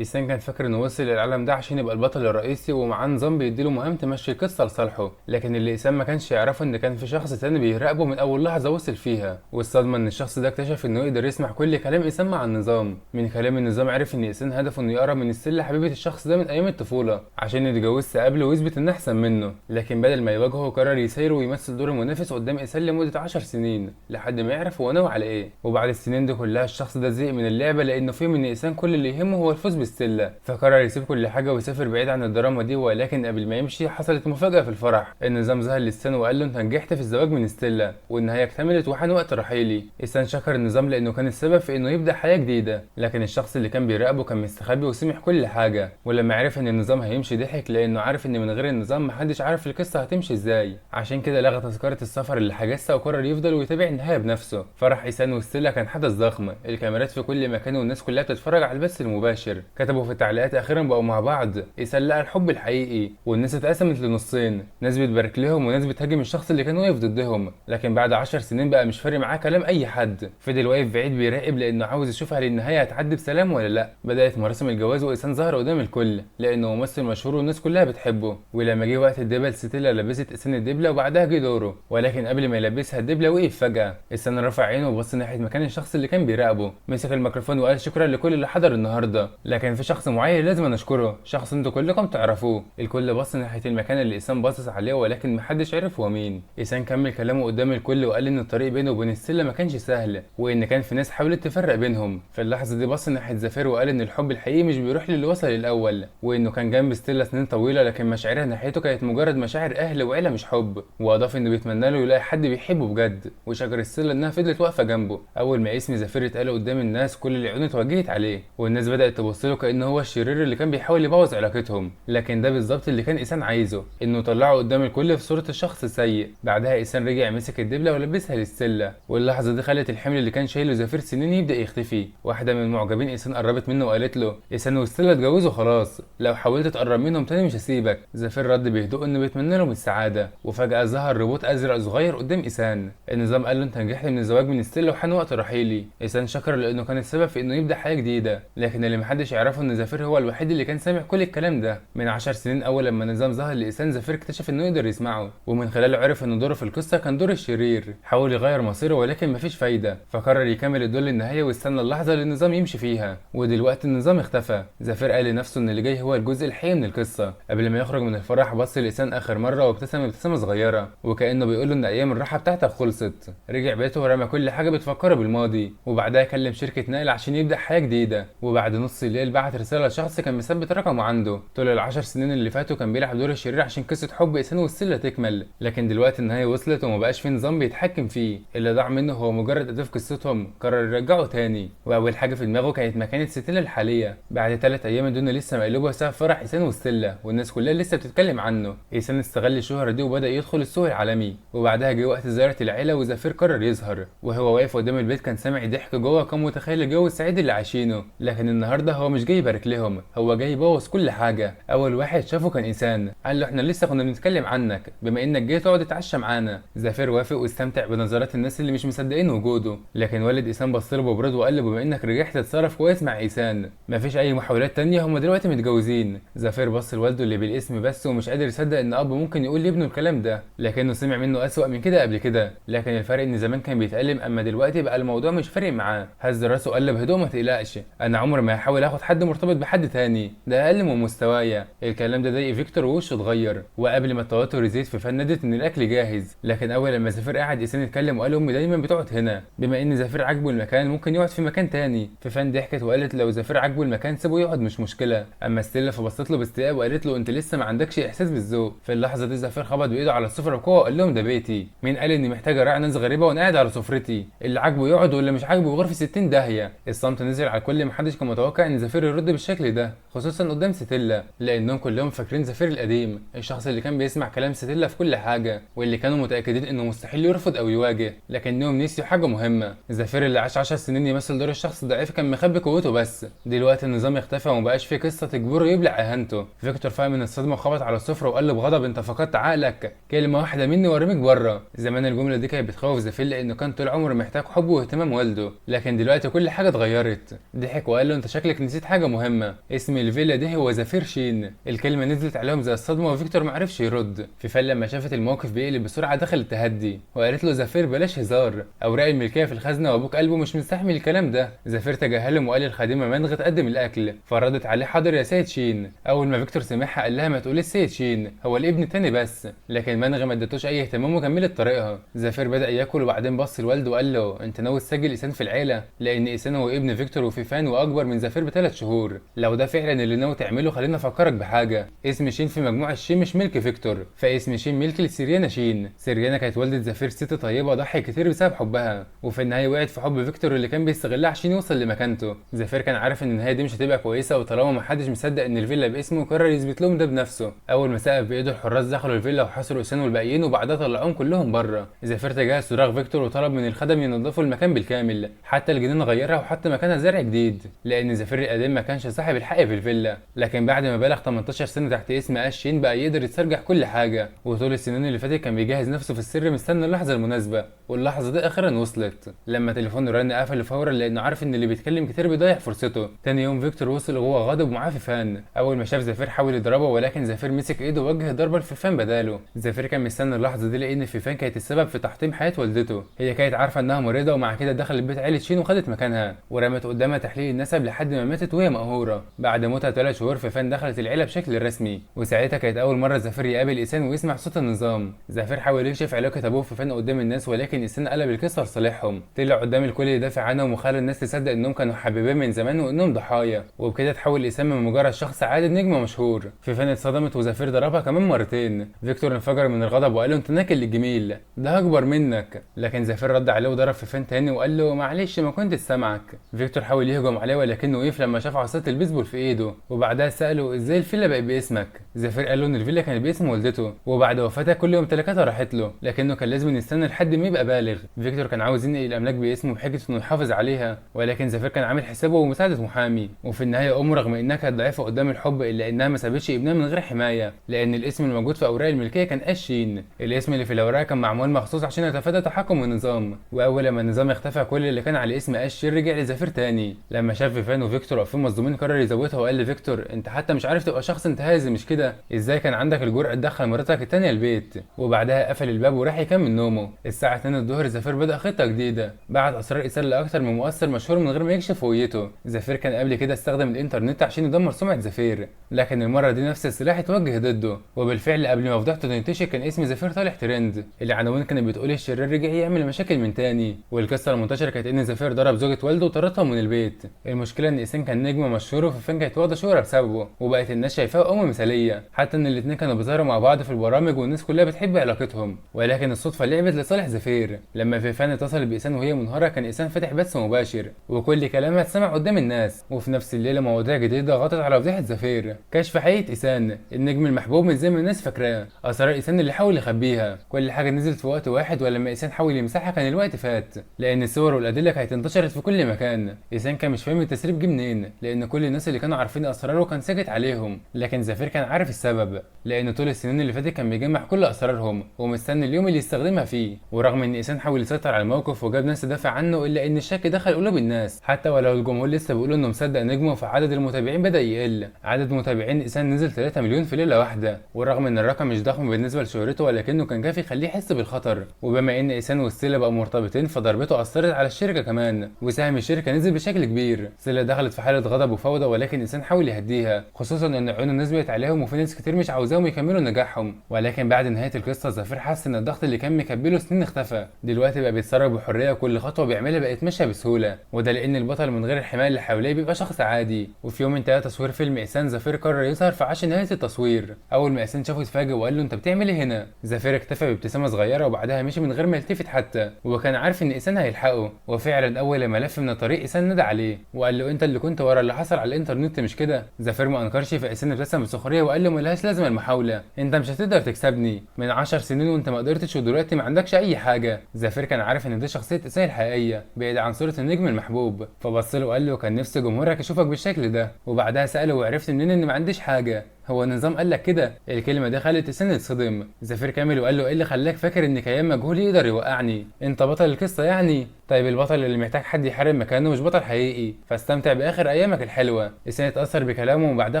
إيسان كان فاكر انه وصل للعالم ده عشان يبقى البطل الرئيسي ومعاه نظام بيديله مهام تمشي القصه لصالحه، لكن اللي إيسان ما كانش يعرفه ان كان في شخص تاني بيراقبه من اول لحظه وصل فيها. والصدمه ان الشخص ده اكتشف انه يقدر يسمع كل كلام إيسان مع النظام. من كلام النظام عرف ان إيسان هدفه انه يقرب من السله حبيبه الشخص ده من ايام الطفوله عشان يتجوزها قبله ويثبت انه احسن منه، لكن بدل ما يواجهه قرر يسير ويمثل دور المنافس قدام إيسان لمده 10 سنين لحد ما يعرف هو ناوي على ايه. وبعد السنين دي كلها الشخص ده زهق من اللعبه لانه فهم ان إيسان كل اللي يهمه هو الفوز بالسله، فقرر يسيب كل حاجه ويسافر بعيد عن الدراما دي. ولكن قبل ما يمشي حصلت مفاجاه في الفرح. النظام ظهر لإيسان وقال له انت نجحت في الزواج من ستيلا والنهايه اكتملت وحان وقت رحيلي. إيسان شكر النظام لانه كان السبب في انه يبدا حياه جديده، لكن الشخص اللي كان بيراقبه كان مستخبي وسمع كل حاجه. ولما عرف ان النظام هيمشي ضحك لانه عارف ان من غير النظام محدش عارف القصه هتمشي ازاي، عشان كده لغى تذكره السفر اللي حجزها وقرر يفضل ويتابع النهايه بنفسه. فرح إيسان وستيلا كان حدث ضخم، الكاميرات في كل مكان والناس كلها بتتفرج على البث المباشر. كتبوا في التعليقات اخيرا بقوا مع بعض، إيسان لقى الحب الحقيقي. والناس اتقسمت لنصين، ناس بتبارك لهم وناس بتهاجم الشخص اللي كان واقف ضدهم. لكن بعد 10 سنين بقى مش فارق معاه كلام اي حد، فضل واقف بعيد بيراقب لانه عاوز يشوف هل النهايه هتعدي بسلام ولا لا. بدات مراسم الجواز وإيسان ظهر قدام الكل لانه ممثل مشهور والناس كلها بتحبه. ولما جه وقت الدبل ستيلا لبست إيسان الدبله وبعدها جه دوره، ولكن قبل ما يلبسها الدبله وقف فجاه. إيسان رفع عينه وبص ناحيه مكان الشخص اللي كان بيراقبه، مسك الميكروفون وقال شكرا لكل اللي حضر النهارده، لكن في شخص معين لازم نشكره، شخص انتوا كلكم تعرفوه. الكل بص ناحيه المكان اللي إيسان باصص عليه ولكن محدش عرف هو مين. إيسان كمل كلامه قدام الكل وقال ان الطريق بينه وبين السله ما كانش سهل وان كان في ناس حاولت تفرق بينهم. في اللحظه دي بص ناحيه زفير وقال ان الحب الحقيقي مش بيروح للي وصل الاول، وانه كان جنب ستيلا سنين طويله لكن مشاعرها ناحيته كانت مجرد مشاعر اهل وعيله مش حب. واضاف انه بيتمنى له يلاقي حد بيحبه بجد، وشكر ستيلا انها فضلت واقفه جنبه. اول ما اسم زفير اتقال قدام الناس كل العيون اتوجهت عليه والناس بدات تبص له كانه هو الشرير اللي كان بيحاول يبوظ علاقتهم، لكن ده بالظبط اللي كان إيسان عايزه، انه طلعه قدام الكل في صوره الشخص السيء. بعدها إيسان رجع مسك الدبله ولبسها للسله، واللحظه دي خلت الحمل اللي كان شايله زفير سنين يبدا يختفي. واحده من معجبين إيسان قربت منه وقالت له إيسان وستيلا اتجوزوا خلاص، لو حاولت تقرب منهم تاني مش هسيبك. زفير رد بهدوء انه بيتمنى لهم السعاده، وفجاه ظهر روبوت ازرق صغير قدام إيسان. النظام قال له انت نجحت من الزواج من ستيلا وحان وقت رحيلي. إيسان شكر لانه كان السبب في انه يبدا حياه جديده، لكن اللي محدش يعرفه ان زفير هو الوحيد اللي كان سامع كل الكلام ده. من 10 سنين اول لما النظام ظهر لإيسان زفير اكتشف انه يقدر يسمعه، ومن خلاله عرف ان دوره في القصه كان دور الشرير. حاول يغير مصيره ولكن مفيش فايده، فقرر يكمل الدور للنهايه ويستنى اللحظه اللي النظام يمشي فيها. ودلوقتي النظام اختفى. زفير قال لنفسه ان اللي جاي هو الجزء الحقيقي من القصه. قبل ما يخرج من الفرح بص لإيسان اخر مره وابتسم ابتسامه صغيره وكانه بيقول له ان ايام الراحه بتاعتك خلصت. رجع بيته ورمى كل حاجه بتفكره بالماضي، وبعدها كلم شركه نقل عشان يبدا حياه جديده. وبعد نص الليل بعت رساله لشخص كان مثبت رقمه عنده. طول العشر سنين اللي فاتوا كان بيلعب دور الشرير عشان قصه حب إيسان والسله تكمل، لكن دلوقتي النهايه وصلت ومبقاش في نظام بيتحكم فيه. اللي ضاع منه هو مجرد اداه في قصتهم، قرر يرجعه تاني. واول حاجه في دماغه كانت مكانه ستيلا الحاليه. بعد 3 ايام الدنيا لسه مقلوبه بسبب فرح إيسان وستيلا والناس كلها لسه بتتكلم عنه. إيسان استغل الشهره دي وبدا يدخل السوق العالمي. وبعدها جه وقت زياره العيله وزفير قرر يظهر. وهو واقف قدام البيت كان سامع ضحك جوه، كان متخيل الجو السعيد اللي عايشينه، لكن النهارده هو مش جاي يبارك لهم، هو جاي يبوظ كل حاجه. اول واحد شافه كان إيسان، قال له احنا لسه كنا بنتكلم عنك، بما انك جاي تقعد تتعشى معانا. زفير وافق واستمتع بنظرات الناس اللي مش مصدقين وجوده، لكن والد إيسان بص له ببرود وقال له بما انك رجعت تتصرف كويس مع إيسان مفيش اي محاولات تانية، هم دلوقتي متجوزين. زفير بص لوالده اللي بالاسم بس ومش قادر يصدق ان اب ممكن يقول لابنه الكلام ده، لكنه سمع منه اسوأ من كده قبل كده. لكن الفرق ان زمان كان بيتألم اما دلوقتي بقى الموضوع مش فارق معاه. هز راسه وقال له بهدوء ما تقلقش، انا عمري ما هحاول اخد حد مرتبط بحد تاني، ده اقل من مستوايا. الكلام ده ضايق فيكتور ووشه اتغير، وقبل ما التوتر يزيد في فندت ان الاكل جاهز. لكن اول لما زفير قعد إيسان يتكلم وقال امي دايما بتقعد هنا، بما ان زفير عاجبه المكان ممكن يقعد في مكان تاني. فان ضحكت وقالت لو زفير عاجبه المكان سيبه يقعد مش مشكله. اما ستيلا فبصت له باستياء وقالت له انت لسه ما عندكش احساس بالذوق. في اللحظه دي زفير خبط بايده على السفره بقوه وقال لهم ده بيتي، مين قال اني محتاج اراعي ناس غريبه وانا قاعد على سفرتي؟ اللي عاجبه يقعد واللي مش عاجبه يغور في 60 داهيه. الصمت نزل على الكل، محدش كان متوقع ان زفير يرد بالشكل ده، خصوصا قدام ستيلا لانهم كلهم فاكرين زفير القديم، الشخص اللي كان بيسمع كلام ستيلا في كل حاجه واللي كانوا متاكدين انه مستحيل يرفض او يواجه. لكنهم نسيوا حاجه مهمه، زفير اللي عاش 10 سنين يمثل دور الشخص الضعيف كان مخبي قوته بس. دلوقتي النظام اختفى ومبقاش في قصه تجبره يبلع اهانته. فيكتور فاهم من الصدمه وخبط على السفره وقال له بغضب انت فقدت عقلك، كلمه واحده مني وارميك بره. زمان الجمله دي كانت بتخوف زفير لانه كان طول عمره محتاج حب واهتمام والده، لكن دلوقتي كل حاجه اتغيرت. ضحك وقال له انت شكلك نسيت حاجه مهمه، اسم الفيلا دي هو زفير شين. الكلمه نزلت عليهم زي الصدمه وفيكتور معرفش يرد. فيفان لما شافت الموقف بيقلب بسرعه دخلت تهدي وقالت له زفير بلاش هزار، اوراق الملكيه في الخزنه وابوك قلبه مش مستحمل الكلام ده. زفير تجاهلهم وقال الخادمه منغ تقدم الاكل، فردت عليه حاضر يا سيد شين. اول ما فيكتور سمعها قال لها ما تقوليش سيد شين، هو الابن التاني بس. لكن منغ ما ادتوش اي اهتمام وكملت طريقها. زفير بدا ياكل وبعدين بص لوالده وقال له انت ناوي تسجل ايسان في العيله، لان ايسان هو ابن فيكتور وفيفان واكبر من زفير ب3 شهور. لو ده فعلا اللي ناوي تعمله خلينا افكرك بحاجه، اسم شين في مجموعه شين مش ملك فيكتور، فاسم شين ملك لسيريانا شين. سيريانا كانت والده زفير ست طيبه ضحي كتير بسبب حبها، وفي النهايه وقعت في حب فيكتور اللي كان بيستغلها عشان يوصل لمكانته. زفير كان عارف ان النهايه دي مش هتبقى كويسه، وطالما محدش مصدق ان الفيلا باسمه قرر يثبت لهم ده بنفسه. اول ما سقف بايده الحراس دخلوا الفيلا وحاصروا ايسان والباقيين وبعدها طلعوهم كلهم بره. زفير تجاهل صراخ فيكتور وطلب من الخدم ينظفوا المكان بالكامل، حتى الجنينه غيرها وحط مكانها زرع جديد، لان زفير القديم ما كانش صاحب الحق في الفيلا. لكن بعد ما بلغ 18 سنه تحت اسم اشين بقى يقدر يسترجع كل حاجه، وطول السنين اللي فاتت كان بيجهز نفسه في السر مستني اللحظه المناسبه، واللحظه دي اخيرا وصلت. لما تليفونه رن قفل فورا لانه عارف ان اللي بيتكلم كتير بيضيع فرصته. تاني يوم فيكتور وصل وهو غاضب ومعاه فيفان. اول ما شاف زفير حاول يضربه، ولكن زفير مسك ايده ووجه ضربه لفيفان بداله. زفير كان مستني اللحظه دي لان فيفان كانت السبب في تحطيم حياه والدته. هي كانت عارفه انها مريضه ومع كده دخلت بيت عيله شين وخدت مكانها، ورمت قدامها تحليل النسب لحد ما ماتت وهي مقهوره. بعد موتها 3 شهور فيفان دخلت العيله بشكل رسمي، وساعتها كانت اول مره زفير يقابل ايسان ويسمع صوت النظام. زفير حاول يكشف علاقه ابوه وفيفان قدام الناس، ولكن ايسان قلب القصه لصالحهم، طلع قدام الكل يدافع عنهم وخلى الناس تصدق انهم كانوا حبيبين من زمان وانهم ضحايا، وبكده تحول ايسان من مجرد شخص عادي لنجم مشهور. فيفان اتصدمت وزفير ضربها كمان مرتين. فيكتور انفجر من الغضب وقال له انت ناكل الجميل ده اكبر منك، لكن زفير رد عليه وضرب فيفان تاني وقال له معلش ما كنتش سامعك. فيكتور حاول يهجم عليه ولكنه وقف لما شاف عصايه البيسبول في ايده، وبعدها ساله ازاي الفيلا بقت باسمك. زفير قال له ان الفيلا كانت باسم والدته، وبعد وفاتها كل يوم ممتلكاتها راحت له، لكنه كان لازم يستنى لحد ما يبقى بالغ. فيكتور كان عاوز ينقل الاملاك باسمه بحجه انه يحافظ عليها، ولكن زفير كان عامل حسابه ومساعده محامي. وفي النهايه امه رغم انها كانت ضعيفه قدام الحب الا انها ما سابتش ابنها من غير حمايه، لان الاسم الموجود في اوراق الملكيه كان اشين. الاسم اللي في الاوراق كان معمول مخصوص عشان يتفادى تحكم النظام، واول لما النظام اختفى كل اللي كان على اسم اشين رجع لزفير تاني. لما شاف فيفان وفيكتور واقفين مصدومين قرر يزودها وقال لفيكتور انت حتى مش عارف تبقى شخص انتهازي مش كده؟ ازاي كان عندك الجرأه تدخل مراتك التانيه البيت؟ وبعدها قفل الباب وراح يكمل نومه. الساعه 2 الظهر زفير بدأ خطه جديده، بعت اسرار ايسان لاكتر من مؤثر مشهور من غير ما يكشف هويته. زفير كان قبل كده استخدم الانترنت عشان يدمر سمعه زفير، لكن المره دي نفس السلاح اتوجه ضده، وبالفعل قبل ما فضحته تنتشر كان اسم زفير طالع ترند. العناوين كانت بتقول الشرير رجع يعمل مشاكل من تاني، والقصه المنتشره كانت ان زفير ضرب زوجة والده وطردهم من البيت. المشكله ان ايسان كان نجم مشهور وفيفان كانت واخده شهره بسببه، وبقت الناس شايفاه مثاليه، حتى ان الاثنين كانوا بيظهروا مع بعض في البرامج والناس كلها بتحب علاقتهم. ولكن الصدفه لعبت لصالح زفير، لما فيفان اتصل بايسان وهي منهاره كان ايسان فاتح بث مباشر وكل كلامها اتسمع قدام الناس. وفي نفس الليله مواضيع جديده غطت على فضيحه زفير، كشف حقيقه ايسان النجم المحبوب من زي ما الناس فاكراه، اسرار ايسان اللي حاول يخبيها. كل حاجه نزلت في وقت واحد، ولما ايسان حاول يمسحها كان الوقت فات، لان الصور والادله كانت انتشرت في كل مكان. ايسان كان مش فاهم التسريب جه منين، لان كل الناس اللي كانوا عارفين اسراره كان ساكت عليهم، لكن زفير كان عارف السبب، لان طول السنين اللي فاتت كان بيجمع كل اسرارهم ومستني اليوم اللي يستخدمها فيه. ورغم ان ايسان حاول يسيطر على الموقف وجاب ناس تدافع عنه، الا ان الشك دخل قلوب الناس، حتى ولو الجمهور لسه بيقولوا انه مصدق نجمه فعدد المتابعين بدا يقل. عدد متابعين ايسان نزل 3 مليون في ليله واحده، ورغم ان الرقم مش ضخم بالنسبه لشهرته ولكنه كان كافي يخليه يحس بالخطر. وبما ان ايسان وستيلا بقوا مرتبطين فضربته اثرت على الشركه كمان، وسهم الشركه نزل بشكل كبير. ستيلا دخلت في حاله غضب وفوضى، ولكن ايسان حاول يهديها، خصوصا ان عيونه نزلت عليهم وفي ناس كتير مش عاوزاهم يكملوا نجاحهم. ولكن بعد نهايه القصه زفير حس ان الضغط اللي كان مكبله سنين اختفى، دلوقتي بقى بيتصرف بحريه وكل خطوه بيعملها بقت ماشيه بسهوله، وده لان البطل من غير الحمايه اللي حواليه بيبقى شخص عادي. وفي يوم انتهى تصوير فيلم ايسان زفير قرر يظهر في عشان نهايه التصوير. اول ما ايسان شافه اتفاجئ وقال له انت بتعمل ايه هنا؟ زفير اكتفى بابتسامه صغيره وبعدها مشي من غير ما يلتفت حتى، وكان عارف ان ايسان هيلحقه. وفعلا اول ما لف من الطريق ايسان نادى عليه وقال له انت اللي كنت ورا اللي حصل على الانترنت مش كده؟ زفير ما انكرش، فايسان ابتسم بسخريه وقال له ملهاش لازمه المحاوله، انت مش هتقدر تكسبني، من 10 سنين وانت ما قدرتش ودلوقتي ما عندكش اي حاجه. زفير كان عارف ان دي شخصيه ايسان الحقيقيه بعيد عن صوره النجم المحبوب، فبص له وقال له كان نفسي جمهورك يشوفك بالشكل ده. وبعدها ساله وعرفت منين ان ما عنديش حاجه؟ هو النظام قال لك كده؟ الكلمه دي خلت إيسان يتصدم. زفير كامل وقال له ايه اللي خلاك فاكر ان كيان مجهول يقدر يوقعني؟ انت بطل القصه يعني؟ طيب البطل اللي محتاج حد يحارب مكانه مش بطل حقيقي، فاستمتع باخر ايامك الحلوه. إيسان اتاثر بكلامه وبعدها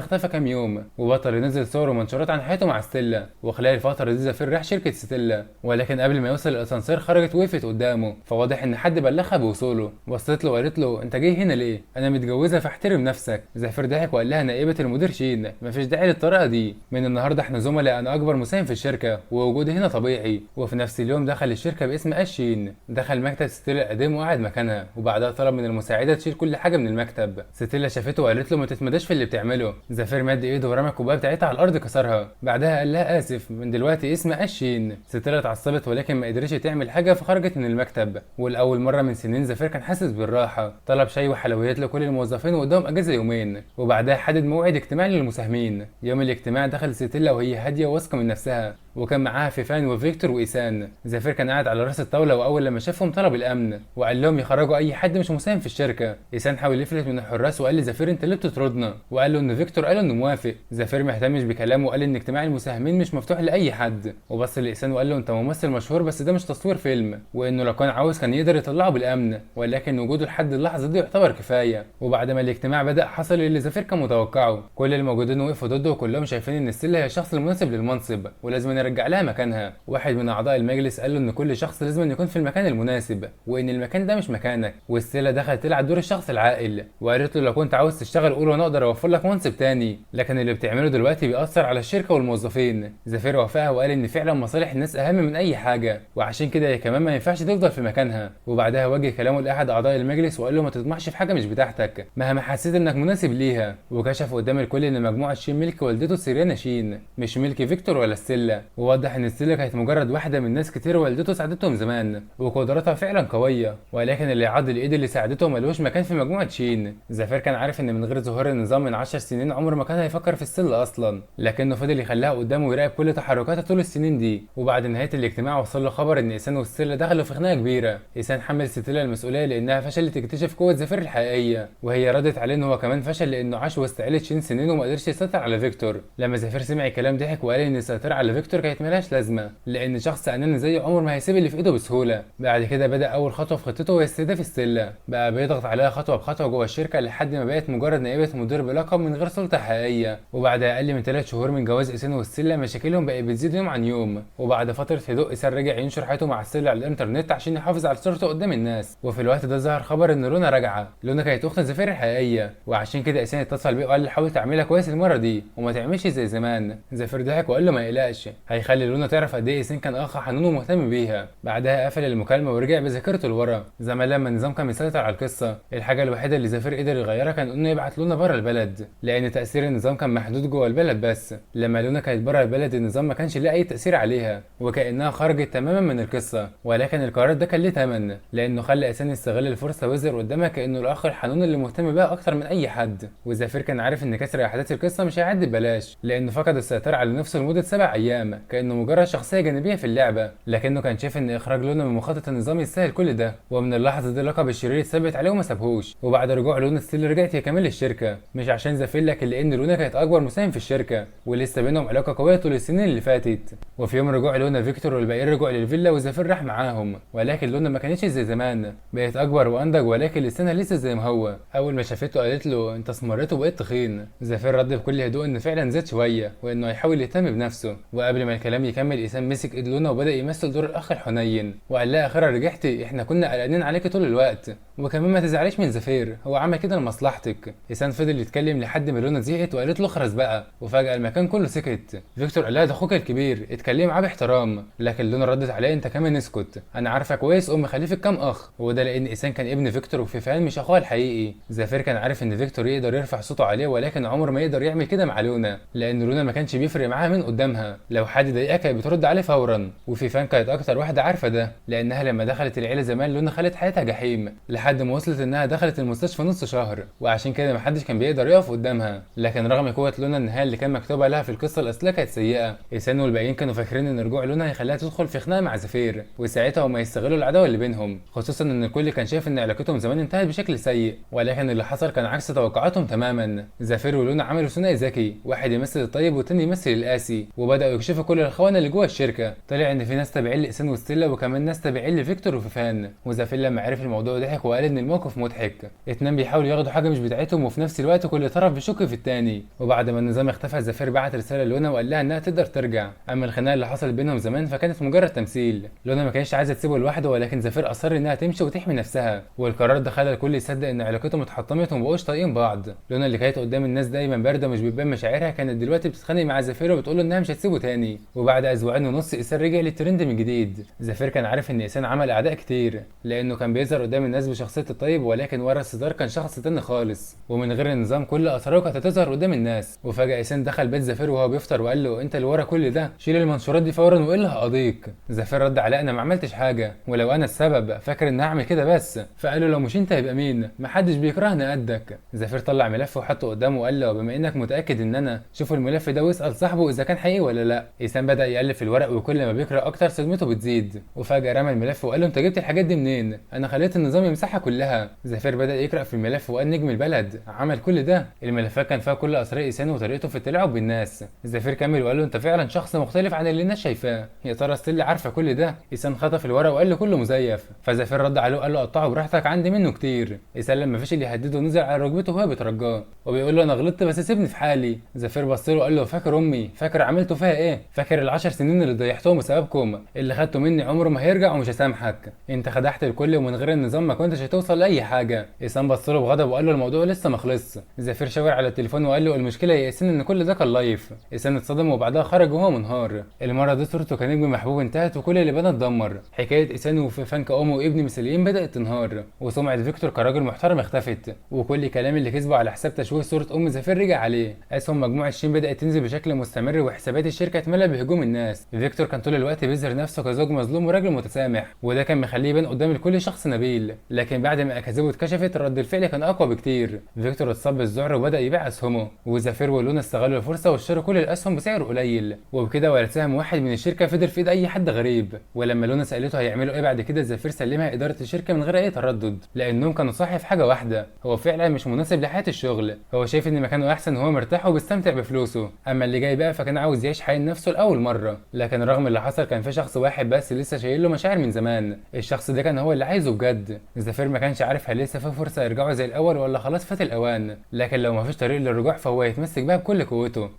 اختفى كام يوم، وبطل ينزل صور ومنشورات عن حياته مع ستيلا. وخلال الفتره دي زفير راح شركه ستيلا، ولكن قبل ما يوصل الاسانسير خرجت وقفت قدامه، فواضح ان حد بلغها بوصوله. بصت له وقالت له انت جاي هنا ليه؟ انا متجوزه فاحترم نفسك. زفير ضحك وقال لها نائبه المدير شين، مفيش داعي للطريقه دي، من النهارده احنا زملاء، انا اكبر مساهم في الشركه ووجودي هنا طبيعي. وفي نفس اليوم دخل الشركه باسم اشين، دخل مكتب ستيلا القديم وقعد مكانها، وبعدها طلب من المساعده تشيل كل حاجه من المكتب. ستيلا شافته وقالت له ما تتمداش في اللي بتعمله. زفير مد ايده ورمى الكوبايه بتاعتها على الارض كسرها، بعدها قال لها اسف، من دلوقتي اسم اشين. ستيلا اتعصبت ولكن ما قدرتش تعمل حاجه فخرجت من المكتب. والاول مره من سنين زفير كان حاسس بالراحه، طلب شاي وحلويات لكل الموظفين وقدام اجازه يومين، وبعدها حدد موعد اجتماع للمساهمين. يوم الاجتماع دخل ستيلا وهي هاديه واثقه من نفسها، وكان معاها فيفان وفيكتور وإيسان. زفير كان قاعد على راس الطاوله، واول لما شافهم طلب الامن وقال لهم يخرجوا اي حد مش مساهم في الشركه. إيسان حاول يفلت من الحراس وقال لزفير انت اللي بتطردنا، وقال له ان فيكتور قال انه موافق. زفير ما اهتمش بكلامه وقال ان اجتماع المساهمين مش مفتوح لاي حد، وبص لإيسان وقال له انت ممثل مشهور بس ده مش تصوير فيلم، وانه لو كان عاوز كان يقدر يطلعه بالامن، ولكن وجوده لحد اللحظه دي يعتبر كفايه. وبعد ما الاجتماع بدا حصل اللي زفير كان متوقعه، كل الموجودين وقفوا ضده وكلهم شايفين ان ستيلا هي الشخص المناسب للمنصب ولازم نرجع لها مكانها. واحد من اعضاء المجلس قال له ان كل شخص لازم يكون في المكان المناسب، وان المكان ده مش مكانك. وستيلا دخلت تلعب دور الشخص العاقل وقالت له لو كنت عاوز تشتغل قول وانا اقدر اوفر لك منصب تاني، لكن اللي بتعمله دلوقتي بيأثر على الشركه والموظفين. زفير وافقها وقال ان فعلا مصالح الناس اهم من اي حاجه، وعشان كده هي كمان ما ينفعش تفضل في مكانها. وبعدها وجه كلامه لاحد اعضاء المجلس وقال له ما تطمحش في حاجه مش بتاعتك مهما حسيت انك مناسب ليها. وكشف قدام الكل ان مجموعه شين ملك والدته سيريانا شين، مش ملك فيكتور ولا ستيلا. ووضح ان ستيلا كانت مجرد واحده من ناس كتير والدته ساعدتهم زمان وقدراتها فعلا قويه، ولكن اللي عض الايد اللي ساعدته ملوش مكان في مجموعه شين. زفير كان عارف ان من غير ظهور النظام من 10 سنين عمره ما كان هيفكر في ستيلا اصلا، لكنه فضل يخليها قدامه ويراقب كل تحركاتها طول السنين دي. وبعد نهايه الاجتماع وصل له خبر ان إيسان وستيلا دخلوا في خناقه كبيره. إيسان حمل ستيلا المسؤوليه لانها فشلت تكتشف قوه زفير الحقيقيه، وهي ردت عليه ان هو كمان فشل لانه عاش وسط عيله شين سنين وما قدرش يسيطر على فيكتور. لما زفير سمع الكلام ضحك وقال ان السيطره على فيكتور كانت ملهاش لازمه، لان شخص اناني زيه عمره ما هيسيب اللي في ايده بسهوله. بعد كده بدا اول خطوه في خطته وهي استهداف ستيلا، بقى بيضغط عليها خطوه بخطوه جوه الشركه لحد ما بقت مجرد نائبه مدير بلقب من غير سلطه حقيقيه. وبعد اقل من 3 شهور من جواز إيسان وستيلا مشاكلهم بقت بتزيد يوم عن يوم، وبعد فتره هدوء إيسان رجع ينشر حياته مع ستيلا على الانترنت عشان يحافظ على صورته قدام الناس. وفي الوقت ده ظهر خبر ان لونا راجعه. لونا كانت اخت زفير الحقيقيه، وعشان كده إيسان اتصل بيه وقال له حاول تعملها كويس المره دي وما تعملش زي زمان. زفير ضحك وقال له ما يقلقش، هيخلي لونا تعرف قد ايه إيسان كان اخ حنون ومهتم بيها. بعدها قفل المكالمه ورجع بذاكرته لورا. زمان لما النظام كان مسيطر على القصه الحاجه الوحيده اللي زفير قدر يغيرها كان انه يبعت لونا بره البلد، لان تاثير النظام كان محدود جوه البلد بس. لما لونا كانت بره البلد النظام ما كانش ليه اي تاثير عليها وكانها خرجت تماما من القصه، ولكن القرار ده كان ليه ثمن، لانه خلى إيسان يستغل الفرصه ويظهر قدامها كانه الاخ الحنون اللي مهتم بيها اكتر من اي حد. وزفير كان عارف ان كسر احداث القصه مش هيعدي ببلاش، لانه فقد السيطره على نفسه لمده 7 ايام كانه مجرد شخصيه جانبيه في اللعبه، لكنه كان شايف ان اخراج لونا من مخطط النظام يستاهل كل ده. ومن اللحظه دي لقب الشرير اتثبت عليه وما سابهوش. وبعد رجوع لونا ستيل رجعت هي كمان للشركه، مش عشان زفير لكن لان لونا كانت اكبر مساهم في الشركه ولسه بينهم علاقه قويه طول السنين اللي فاتت. وفي يوم رجوع لونا فيكتور والباقيين رجعوا للفيلا وزفير راح معاهم، ولكن لونا ما كانتش زي زمان، بقت اكبر وانضج ولكن لسانها لسه زي ما هو. اول ما شافته قالت له انت اسمرت وبقيت تخين. زفير رد بكل هدوء ان فعلا زاد شويه وانه هيحاول يهتم بنفسه. وقبل ما الكلام يكمل إيسان مسك ايد لونا وبدا يمثل دور الاخ الحنين وقال لها اخيرا رجعتي، احنا كنا قلقانين عليكي طول الوقت، وكمان ما تزعليش من زفير هو عمل كده لمصلحتك. إيسان فضل يتكلم لحد ما لونا زهقت وقالت له اخرس بقى، وفجاه المكان كله سكت. فيكتور قال لها ده اخوك الكبير اتكلم معاه باحترام، لكن لونا ردت عليه انت كمان اسكت، انا عارفه كويس خليفك كام اخ. وده لان إيسان كان ابن فيكتور وفيفان مش اخوها الحقيقي. زفير كان عارف ان فيكتور يقدر يرفع صوته عليه ولكن عمره ما يقدر يعمل كده مع لونا، لان لونا ما كانش بيفرق معاها من قدامها، لو حد ضايقها كانت بترد عليه فورا. وفيفان كانت اكتر واحده عارفه ده، لانها لما دخلت العيله زمان لونا خلت حياتها جحيم لحد ما وصلت انها دخلت المستشفى نص شهر، وعشان كده محدش كان بيقدر يقف قدامها. لكن رغم قوه لونا النهايه اللي كان مكتوبه لها في القصه الاصليه كانت سيئه. إيسان والباقيين كانوا فاكرين ان رجوع لونا هيخليها تدخل في خناقه مع زفير وساعتها هما يستغلوا العداوه اللي بينهم، خصوصا ان الكل كان شايف ان علاقتهم زمان انتهت بشكل سيء، ولكن اللي حصل كان عكس توقعاتهم تماما. زفير ولونا عملوا ثنائي ذكي، واحد يمثل الطيب والتاني يمثل القاسي، وبداوا يكشفوا كل الخونه اللي جوه الشركه. طلع ان في ناس تابعين لاحسان وستيلا وكمان ناس تابعين لفيكتور وفيفان. وزافير لما عرف الموضوع ضحك وقال ان الموقف مضحك، اتنين بيحاولوا ياخدوا حاجه مش بتاعتهم وفي نفس الوقت كل طرف بيشك في التاني. وبعد ما النظام اختفى زافير بعت رساله لونا وقال لها انها تقدر ترجع. اما الخناقه اللي حصلت بينهم زمان فكانت مجرد تمثيل. لونا ما كانتش عايزه تسيبه لوحده، ولكن زافير اصر انها تمشي وتحمي نفسها، والقرار ده خلى الكل يصدق ان علاقتهم اتحطمت ومبقوش طايقين بعض. لونا اللي كانت قدام الناس دايما بارده ومش بتبان مشاعرها كانت دلوقتي بتتخانق مع زافير وبتقول له انها مش هتسيبه تاني. وبعد اسبوعين ونص ايسان رجع للترند من جديد. زافير كان عارف ان ايسان عمل اعداء كتير لانه كان بيظهر قدام الناس بشخصيه الطيب، ولكن ورا الستار كان شخص تاني خالص، ومن غير النظام كل اسراره كانت هتظهر قدام الناس. وفجاه ايسان دخل بيت زافير وهو بيفطر وقال له انت اللي ورا كل ده، شيل المنشورات دي فورا والا هقضيك. زافير رد عليه انا ما عملتش حاجه، ولو انا السبب فاكر ان هعمل كده بس. فقال له لو مش انت هيبقى مين؟ محدش بيكرهني قدك. زافير طلع ملف وحطه قدامه وقال له بما انك متاكد ان انا، شوف الملف ده واسال صاحبه اذا كان حقيقي ولا لا. ايسان بدا يالف في الورق وكل ما بيقرا اكتر صدمته بتزيد. وفجاه رمى الملف وقال له انت جبت الحاجات دي منين؟ انا خليت النظام يمسحها كلها. زافير بدا يقرا في الملف وقال نجم البلد عمل كل ده. الملفات كان فيها كل اسرار ايسان وطريقته في التلاعب بالناس. زافير كمل وقال له انت فعلا شخص مختلف عن اللي الناس شايفاه. يا ترى ستيلا عارفه كل ده؟ ايسان خطف الورق وقال له كله مزيف. فزافير رد عليه وقال له قطعه براحتك عندي منه كتير. ايسان لما فشل يهدده نزل على ركبته وهو بيترجاه وبيقول له انا غلطت بس سيبني في حالي. زافير بص له وقال له فاكر امي؟ فاكر عملته فيها ايه؟ فاكر ال10 سنين اللي ضيعتهم بسببكم؟ اللي خدته مني عمره ما هيرجع ومش هسامحك. انت خدعت الكل ومن غير النظام ما كنتش هتوصل لاي حاجه. ايسان بص له بغضب وقال له الموضوع لسه ما خلصش. زافير شاور على التليفون وقال له المشكله يا ايسان ان كل ده كان لايف. ايسان اتصدم وبعدها خرج وهو منهار. المره دي صورته كنجم محبوب انتهت وكل اللي بنى اتدمر. حكايه ايسان وفيفان كأم وابن مثاليين بدات تنهار، وسمعه فيكتور كراجل محترم اختفت، وكل كلام اللي كسبه على حساب تشويه صوره زافير رجع عليه. اسهم مجموعه شين بدات تنزل بشكل مستمر وحسابات الشركه اتملى بهجوم الناس. فيكتور كان طول الوقت بيظهر نفسه كزوج مظلوم وراجل متسامح، وده كان مخليه يبان قدام الكل شخص نبيل، لكن بعد ما اكاذيبه اتكشفت رد الفعل كان اقوى بكتير. فيكتور اتصاب بالذعر وبدا يبيع اسهمه، وزافير ولونا استغلوا الفرصه واشتروا كل الاسهم بسعر قليل، وبكده ولا سهم واحد من الشركه فضل في ايد اي حد غريب. ولما لونا سالته هيعملوا ايه بعد كده، زافير سلمها اداره الشركه من غير اي تردد، لانهم كانوا صح في حاجه واحده، هو فعلا مش مناسب لحياه الشغل، هو شايف ان مكانه احسن وهو مرتاح وبيستمتع بفلوسه. اما اللي جاي بقى فكان عاوز يعيش حياه نفسه لاول مره، لكن رغم اللي حصل كان في شخص واحد بس لسه شايل له مشاعر من زمان. الشخص ده كان هو اللي عايزه بجد. زافير ما كانش عارف هل لسه في فرصه يرجعوا زي الاول ولا خلاص فات الاوان، لكن لو ما فيش طريق للرجوع فهو هيتمسك بها بكل قوته.